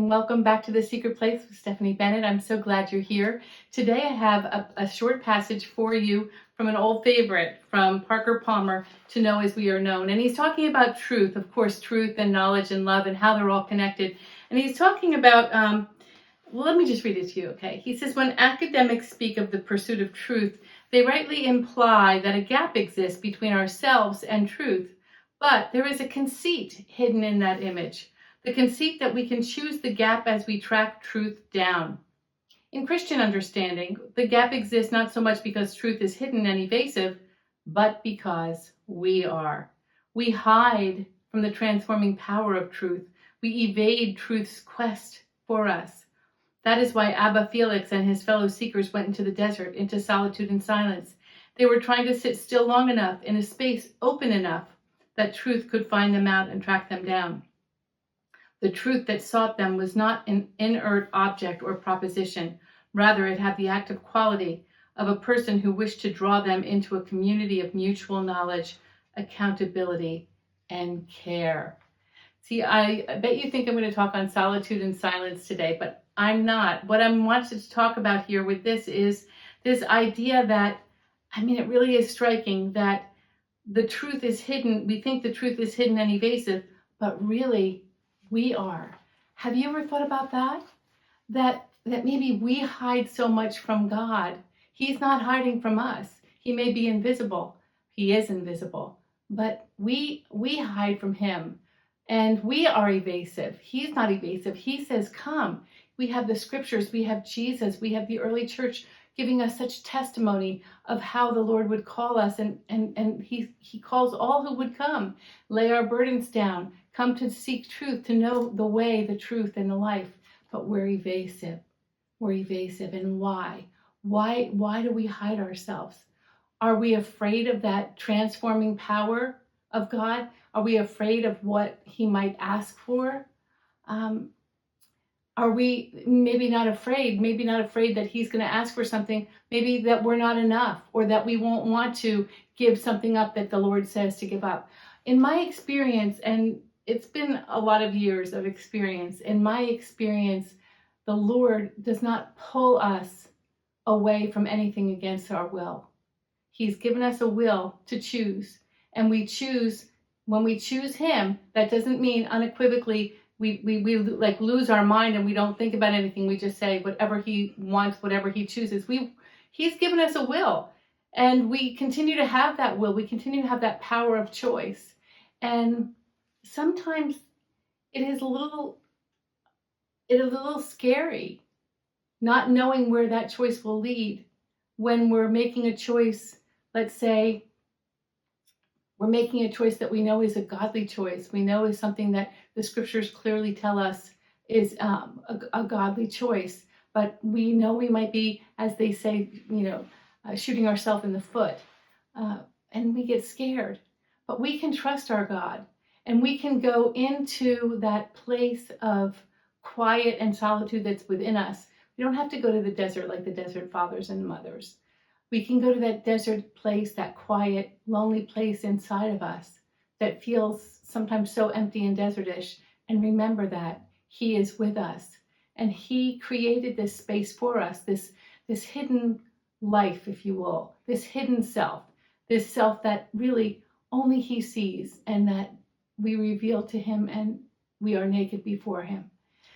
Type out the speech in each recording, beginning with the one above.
and welcome back to The Secret Place with Stephanie Bennett. I'm so glad you're here. Today I have a short passage for you from an old favorite from Parker Palmer, To Know As We Are Known. And he's talking about truth, of course, truth and knowledge and love and how they're all connected. And he's talking about, well, let me just read it to you, okay? He says, when academics speak of the pursuit of truth, they rightly imply that a gap exists between ourselves and truth. But there is a conceit hidden in that image. The conceit that we can choose the gap as we track truth down. In Christian understanding, the gap exists not so much because truth is hidden and evasive, but because we are. We hide from the transforming power of truth. We evade truth's quest for us. That is why Abba Felix and his fellow seekers went into the desert, into solitude and silence. They were trying to sit still long enough in a space open enough that truth could find them out and track them down. The truth that sought them was not an inert object or proposition. Rather, it had the active quality of a person who wished to draw them into a community of mutual knowledge, accountability, and care. See, I bet you think I'm going to talk on solitude and silence today, but I'm not. What I wanted to talk about here with this is this idea that, it really is striking that the truth is hidden. We think the truth is hidden and evasive, but really, we are. Have you ever thought about that? That maybe we hide so much from God. He's not hiding from us. He may be invisible. He is invisible. But we hide from him. And we are evasive. He's not evasive. He says, come. We have the scriptures. We have Jesus. We have the early church giving us such testimony of how the Lord would call us. And he calls all who would come. Lay our burdens down. Come to seek truth, to know the way, the truth, and the life. But we're evasive. We're evasive. And why? Why do we hide ourselves? Are we afraid of that transforming power of God? Are we afraid of what he might ask for? Are we maybe not afraid that he's going to ask for something, maybe that we're not enough, or that we won't want to give something up that the Lord says to give up? In my experience, and it's been a lot of years of experience, in my experience, the Lord does not pull us away from anything against our will. He's given us a will to choose, and we choose. When we choose him, that doesn't mean unequivocally we like lose our mind and we don't think about anything. We just say whatever he wants, whatever he chooses. He's given us a will, and we continue to have that will. We continue to have that power of choice. And sometimes it is a little scary not knowing where that choice will lead when we're making a choice. Let's say we're making a choice that we know is a godly choice. We know is something that the scriptures clearly tell us is a godly choice. But we know we might be, as they say, shooting ourselves in the foot. And we get scared. But we can trust our God. And we can go into that place of quiet and solitude that's within us. We don't have to go to the desert like the desert fathers and mothers. We can go to that desert place, that quiet, lonely place inside of us that feels sometimes so empty and desertish, and remember that he is with us. And he created this space for us, this hidden life, if you will, this hidden self, this self that really only he sees, and that we reveal to him, and we are naked before him.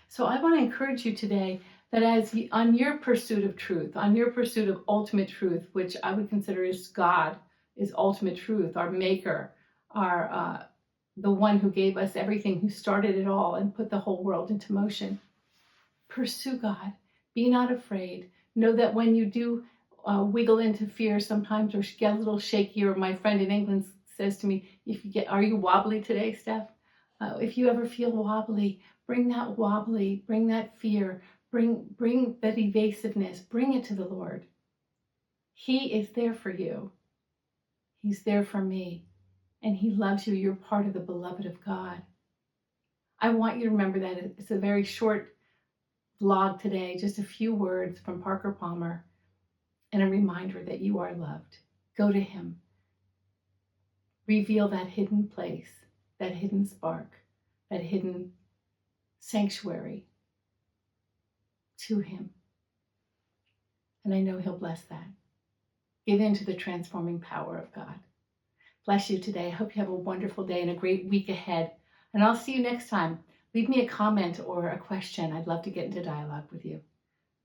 So I want to encourage you today that on your pursuit of truth, on your pursuit of ultimate truth, which I would consider is God, is ultimate truth, our maker, the one who gave us everything, who started it all and put the whole world into motion. Pursue God. Be not afraid. Know that when you do wiggle into fear sometimes, or get a little shaky, or my friend in England says to me, are you wobbly today, Steph? If you ever feel wobbly, bring that fear, bring that evasiveness, bring it to the Lord. He is there for you. He's there for me. And he loves you. You're part of the beloved of God. I want you to remember that. It's a very short vlog today, just a few words from Parker Palmer, and a reminder that you are loved. Go to him. Reveal that hidden place, that hidden spark, that hidden sanctuary to him. And I know he'll bless that. Give in to the transforming power of God. Bless you today. I hope you have a wonderful day and a great week ahead. And I'll see you next time. Leave me a comment or a question. I'd love to get into dialogue with you.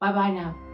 Bye-bye now.